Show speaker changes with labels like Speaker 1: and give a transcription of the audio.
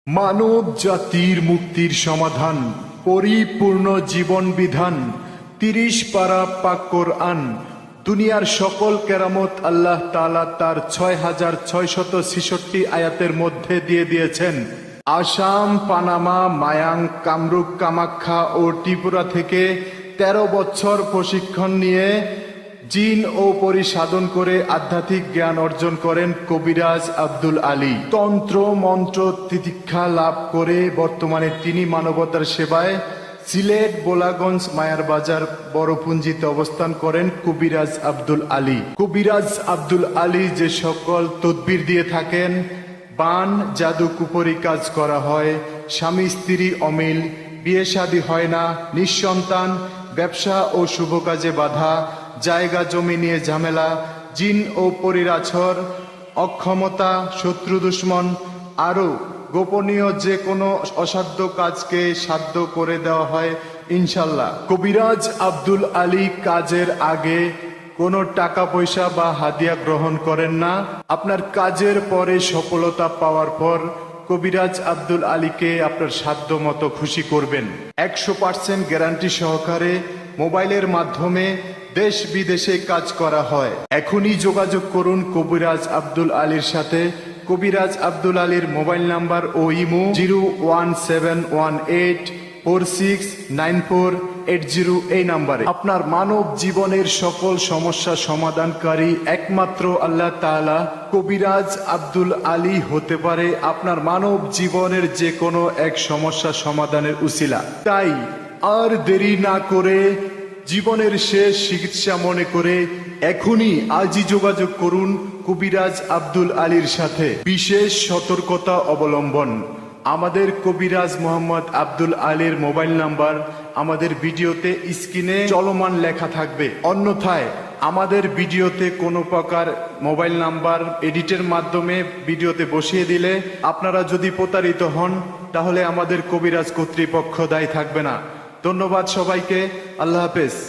Speaker 1: মানব জাতির মুক্তির সমাধান, পরিপূর্ণ জীবন বিধান, ৩০ পারা পাক কোরআন। দুনিয়ার সকল কেরামত আল্লাহ তাআলা তার ৬,৬৬৬ আয়াতের মধ্যে দিয়ে দিয়েছেন। আসাম, পানামা, মায়াং, কামরূপ, কামাখ্যা ও ত্রিপুরা থেকে ১৩ বছর প্রশিক্ষণ নিয়ে জিন ও পরি সাধন করে আধ্যাত্মিক জ্ঞান অর্জন করেন কবিরাজ আব্দুল আলী। তন্ত্র মন্ত্র তিতিক্ষা লাভ করে বর্তমানে তিনি মানবতার সেবায় সিলেট, বোলাগঞ্জ, মায়ার বাজার, বড়পুঞ্জিতে অবস্থান করেন কবিরাজ আব্দুল আলী। কবিরাজ আব্দুল আলী যে সকল তদবির দিয়ে থাকেন, বান, জাদু, কুপরি কাজ করা হয়, স্বামী স্ত্রী অমিল, বিয়ে শাদী হয় না, নিঃসন্তান, ব্যবসা ও শুভ কাজে বাধা, জায়গা জমি নিয়ে ঝামেলা, জিন ও পরীর আছর, অক্ষমতা, শত্রু দুশ্মন, আরও গোপনীয় যে কোনো অসাধ্য কাজকে সাধ্য করে দেওয়া হয় ইনশাল্লাহ। কবিরাজ আব্দুল আলী কাজের আগে কোনো টাকা পয়সা বা হাদিয়া গ্রহণ করেন না। আপনার কাজের পরে সফলতা পাওয়ার পর কবিরাজ আব্দুল আলীকে আপনার সাধ্য মতো খুশি করবেন। ১০০% গ্যারান্টি সহকারে মোবাইলের মাধ্যমে দেশ বিদেশে কাজ করা হয়। এখনই যোগাযোগ করুন কবিরাজ আব্দুল আলীর সাথে। কবিরাজ আব্দুল আলীর মোবাইল নাম্বার ও ইমো 01718469480 এই নাম্বারে। আপনার মানব জীবনের সকল সমস্যা সমাধানকারী একমাত্র আল্লাহ তাআলা কবিরাজ আব্দুল আলী হতে পারে আপনার মানব জীবনের যে কোনো এক সমস্যা সমাধানের উসিলা। তাই আর দেরি না করে জীবনের শেষ চিকিৎসা মনে করে এখনই আজই যোগাযোগ করুন কবিরাজ আব্দুল আলীর সাথে। বিশেষ সতর্কতা অবলম্বন, আমাদের কবিরাজ মোহাম্মদ আব্দুল আলীর মোবাইল নাম্বার আমাদের ভিডিওতে স্ক্রিনে চলমান লেখা থাকবে। অন্যথায় আমাদের ভিডিওতে কোনো প্রকার মোবাইল নাম্বার এডিটের মাধ্যমে ভিডিওতে বসিয়ে দিলে আপনারা যদি প্রতারিত হন তাহলে আমাদের কবিরাজ কর্তৃপক্ষ দায়ী থাকবে না। ধন্যবাদ সবাইকে। আল্লাহ হাফেজ।